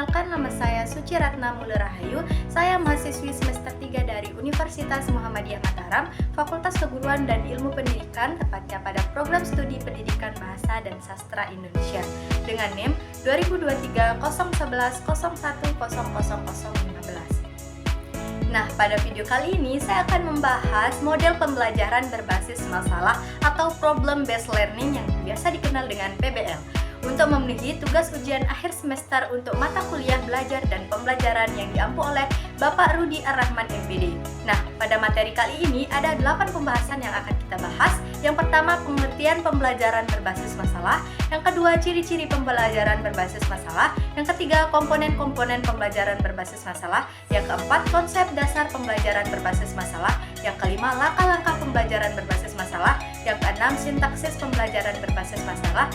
Perkenalkan, nama saya Suci Ratna Mulerahayu. Saya mahasiswi semester 3 dari Universitas Muhammadiyah Mataram, Fakultas Keguruan dan Ilmu Pendidikan, tepatnya pada program studi Pendidikan Bahasa dan Sastra Indonesia dengan NIM 2023 011 01 00015. Nah, pada video kali ini saya akan membahas model pembelajaran berbasis masalah atau problem based learning yang biasa dikenal dengan PBL untuk memenuhi tugas ujian akhir semester untuk mata kuliah belajar dan pembelajaran yang diampu oleh Bapak Rudi Ar-Rahman MPD. Nah, pada materi kali ini ada 8 pembahasan yang akan kita bahas. Yang pertama, pengertian pembelajaran berbasis masalah. Yang kedua, ciri-ciri pembelajaran berbasis masalah. Yang ketiga, komponen-komponen pembelajaran berbasis masalah. Yang keempat, konsep dasar pembelajaran berbasis masalah. Yang kelima, langkah-langkah pembelajaran berbasis masalah. Yang keenam, sintaksis pembelajaran berbasis masalah.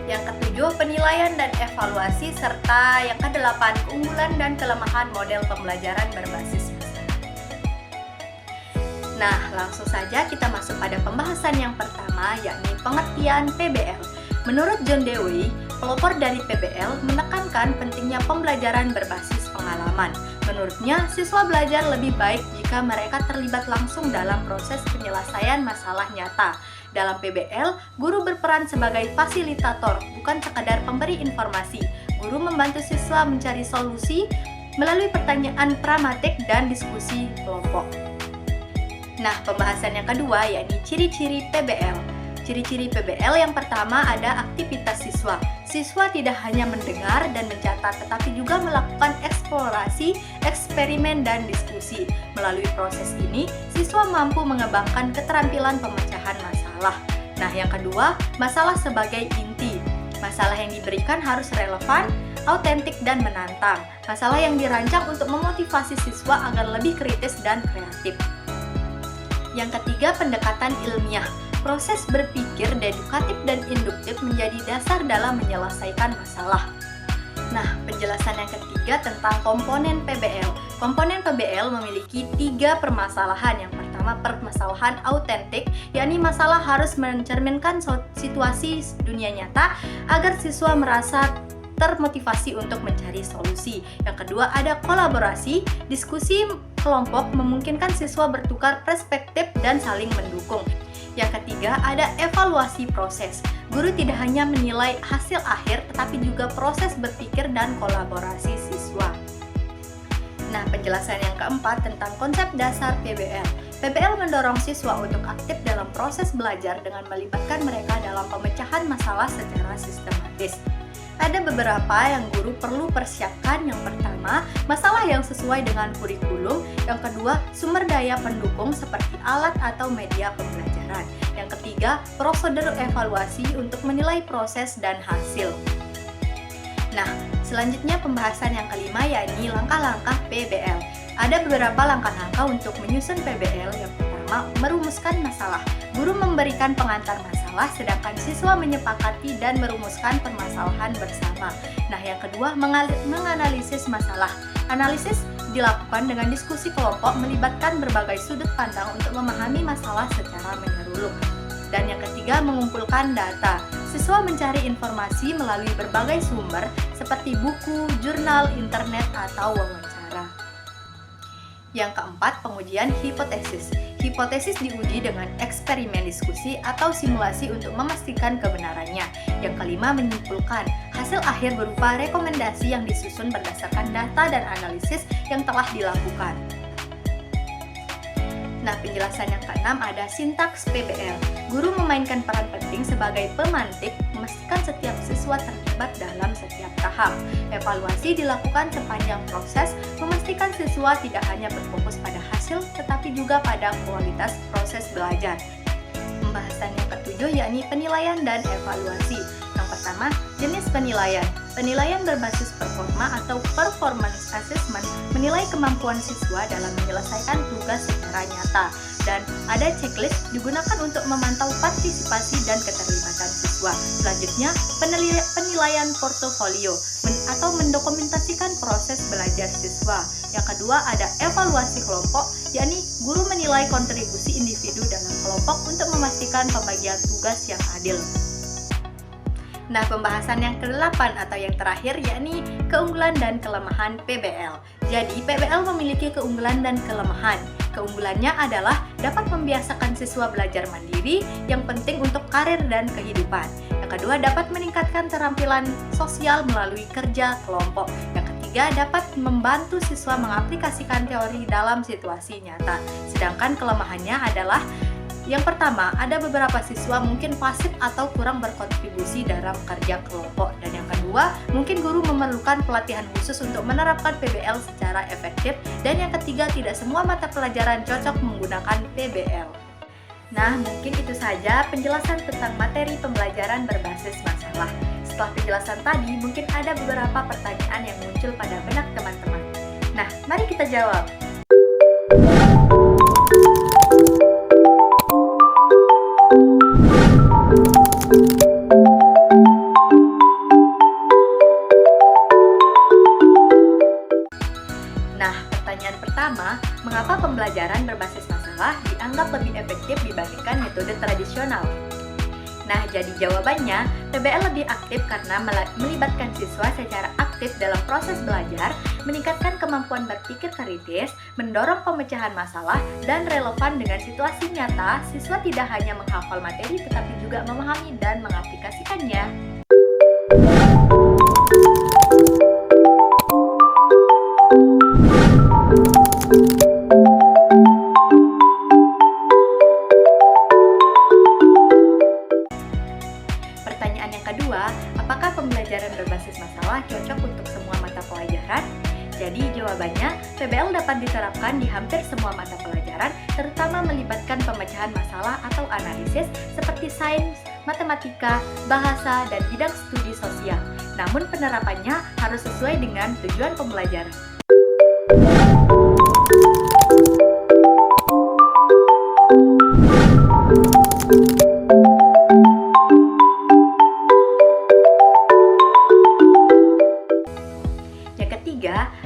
Yang ketujuh, penilaian dan evaluasi, serta yang kedelapan, keunggulan dan kelemahan model pembelajaran berbasis masalah. Nah, langsung saja kita masuk pada pembahasan yang pertama, yakni pengertian PBL. Menurut John Dewey, pelopor dari PBL menekankan pentingnya pembelajaran berbasis pengalaman. Menurutnya, siswa belajar lebih baik jika mereka terlibat langsung dalam proses penyelesaian masalah nyata. Dalam PBL, guru berperan sebagai fasilitator, bukan sekadar pemberi informasi. Guru membantu siswa mencari solusi melalui pertanyaan pragmatik dan diskusi kelompok. Nah, pembahasan yang kedua yakni ciri-ciri PBL. Ciri-ciri PBL yang pertama ada aktivitas siswa. Siswa tidak hanya mendengar dan mencatat, tetapi juga melakukan eksplorasi, eksperimen, dan diskusi. Melalui proses ini, siswa mampu mengembangkan keterampilan pemecahan masalah. Nah, yang kedua, masalah sebagai inti. Masalah yang diberikan harus relevan, autentik, dan menantang. Masalah yang dirancang untuk memotivasi siswa agar lebih kritis dan kreatif. Yang ketiga, pendekatan ilmiah. Proses berpikir dedukatif dan induktif menjadi dasar dalam menyelesaikan masalah. Nah, penjelasan yang ketiga tentang komponen PBL. Komponen PBL memiliki 3 permasalahan. Yang pertama, permasalahan autentik, yakni masalah harus mencerminkan situasi dunia nyata agar siswa merasa termotivasi untuk mencari solusi. Yang kedua, ada kolaborasi. Diskusi kelompok memungkinkan siswa bertukar perspektif dan saling mendukung. Yang ketiga, ada evaluasi proses. Guru tidak hanya menilai hasil akhir, tetapi juga proses berpikir dan kolaborasi siswa. Nah, penjelasan yang keempat tentang konsep dasar PBL. PBL mendorong siswa untuk aktif dalam proses belajar dengan melibatkan mereka dalam pemecahan masalah secara sistematis. Ada beberapa yang guru perlu persiapkan. Yang pertama, masalah yang sesuai dengan kurikulum. Yang kedua, sumber daya pendukung seperti alat atau media pembelajaran. Yang ketiga, prosedur evaluasi untuk menilai proses dan hasil. Nah, selanjutnya pembahasan yang kelima yakni langkah-langkah PBL. Ada beberapa langkah-langkah untuk menyusun PBL. Yang pertama, merumuskan masalah. Guru memberikan pengantar masalah, sedangkan siswa menyepakati dan merumuskan permasalahan bersama. Nah, yang kedua, menganalisis masalah. Analisis dilakukan dengan diskusi kelompok melibatkan berbagai sudut pandang untuk memahami masalah secara menyeluruh. Dan yang ketiga, mengumpulkan data. Siswa mencari informasi melalui berbagai sumber seperti buku, jurnal, internet, atau wawancara. Yang keempat, pengujian hipotesis. Hipotesis diuji dengan eksperimen diskusi atau simulasi untuk memastikan kebenarannya. Yang kelima, menyimpulkan. Hasil akhir berupa rekomendasi yang disusun berdasarkan data dan analisis yang telah dilakukan. Nah, penjelasan yang keenam ada sintaks PBL. Guru memainkan peran penting sebagai pemantik, memastikan setiap siswa terlibat dalam setiap tahap. Evaluasi dilakukan sepanjang proses, memastikan siswa tidak hanya berfokus pada hasil, tetapi juga pada kualitas proses belajar. Pembahasan yang ketujuh yakni penilaian dan evaluasi. Yang pertama, jenis penilaian. Penilaian berbasis performa atau performance assessment menilai kemampuan siswa dalam menyelesaikan tugas secara nyata. Dan ada checklist digunakan untuk memantau partisipasi dan keterlibatan siswa. Selanjutnya, penilaian portofolio atau mendokumentasikan proses belajar siswa. Yang kedua, ada evaluasi kelompok, yakni guru menilai kontribusi individu dalam kelompok untuk memastikan pembagian tugas yang adil. Nah, pembahasan yang ke-8 atau yang terakhir yakni keunggulan dan kelemahan PBL. Jadi, PBL memiliki keunggulan dan kelemahan. Keunggulannya adalah dapat membiasakan siswa belajar mandiri yang penting untuk karir dan kehidupan. Yang kedua, dapat meningkatkan keterampilan sosial melalui kerja kelompok. Yang ketiga, dapat membantu siswa mengaplikasikan teori dalam situasi nyata. Sedangkan kelemahannya adalah yang pertama, ada beberapa siswa mungkin pasif atau kurang berkontribusi dalam kerja kelompok. Dan yang kedua, mungkin guru memerlukan pelatihan khusus untuk menerapkan PBL secara efektif. Dan yang ketiga, tidak semua mata pelajaran cocok menggunakan PBL. Nah, mungkin itu saja penjelasan tentang materi pembelajaran berbasis masalah. Setelah penjelasan tadi, mungkin ada beberapa pertanyaan yang muncul pada benak teman-teman. Nah, mari kita jawab. Nah, pertanyaan pertama, mengapa pembelajaran berbasis masalah dianggap lebih efektif dibandingkan metode tradisional? Nah, jadi jawabannya, PBL lebih aktif karena melibatkan siswa secara aktif dalam proses belajar, meningkatkan kemampuan berpikir kritis, mendorong pemecahan masalah, dan relevan dengan situasi nyata. Siswa tidak hanya menghafal materi tetapi juga memahami dan mengaplikasikannya. Pertanyaan yang kedua, apakah pembelajaran berbasis masalah cocok untuk semua mata pelajaran? Jadi jawabannya, PBL dapat diterapkan di hampir semua mata pelajaran, terutama melibatkan pemecahan masalah atau analisis seperti sains, matematika, bahasa, dan bidang studi sosial. Namun penerapannya harus sesuai dengan tujuan pembelajaran.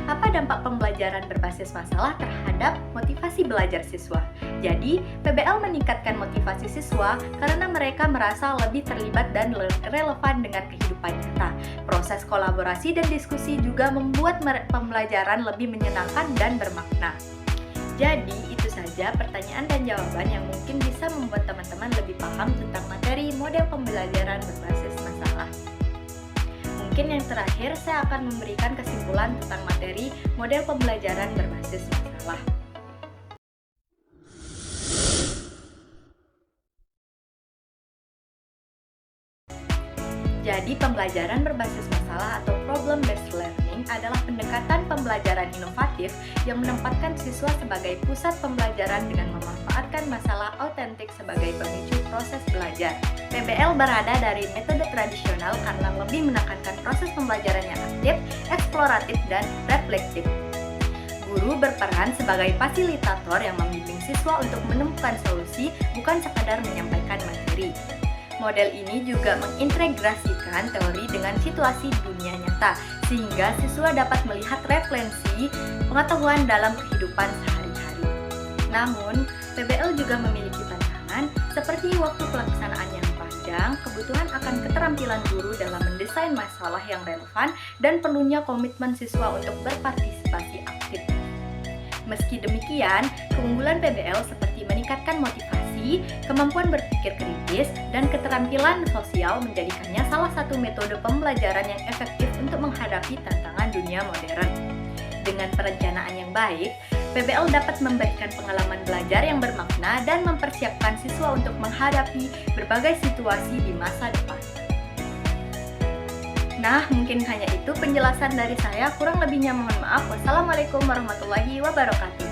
Apa dampak pembelajaran berbasis masalah terhadap motivasi belajar siswa? Jadi, PBL meningkatkan motivasi siswa karena mereka merasa lebih terlibat dan relevan dengan kehidupan nyata. Proses kolaborasi dan diskusi juga membuat pembelajaran lebih menyenangkan dan bermakna. Jadi, itu saja pertanyaan dan jawaban yang mungkin bisa membuat teman-teman lebih paham tentang materi model pembelajaran berbasis masalah. Mungkin yang terakhir, saya akan memberikan kesimpulan tentang materi model pembelajaran berbasis masalah. Jadi, pembelajaran berbasis masalah atau problem-based learning adalah pendekatan pembelajaran inovatif yang menempatkan siswa sebagai pusat pembelajaran dengan memanfaatkan masalah autentik sebagai pemicu proses belajar. PBL berada dari metode tradisional karena lebih menekankan proses pembelajaran yang aktif, eksploratif, dan reflektif. Guru berperan sebagai fasilitator yang membimbing siswa untuk menemukan solusi, bukan sekadar menyampaikan materi. Model ini juga mengintegrasikan teori dengan situasi dunia nyata, sehingga siswa dapat melihat referensi pengetahuan dalam kehidupan sehari-hari. Namun, PBL juga memiliki tantangan seperti waktu pelaksanaan yang panjang, kebutuhan akan keterampilan guru dalam mendesain masalah yang relevan, dan perlunya komitmen siswa untuk berpartisipasi aktif. Meski demikian, keunggulan PBL seperti meningkatkan motivasi, kemampuan berpikir kritis, dan keterampilan sosial menjadikannya salah satu metode pembelajaran yang efektif untuk menghadapi tantangan dunia modern. Dengan perencanaan yang baik, PBL dapat memberikan pengalaman belajar yang bermakna dan mempersiapkan siswa untuk menghadapi berbagai situasi di masa depan. Nah, mungkin hanya itu penjelasan dari saya, kurang lebihnya mohon maaf. Wassalamualaikum warahmatullahi wabarakatuh.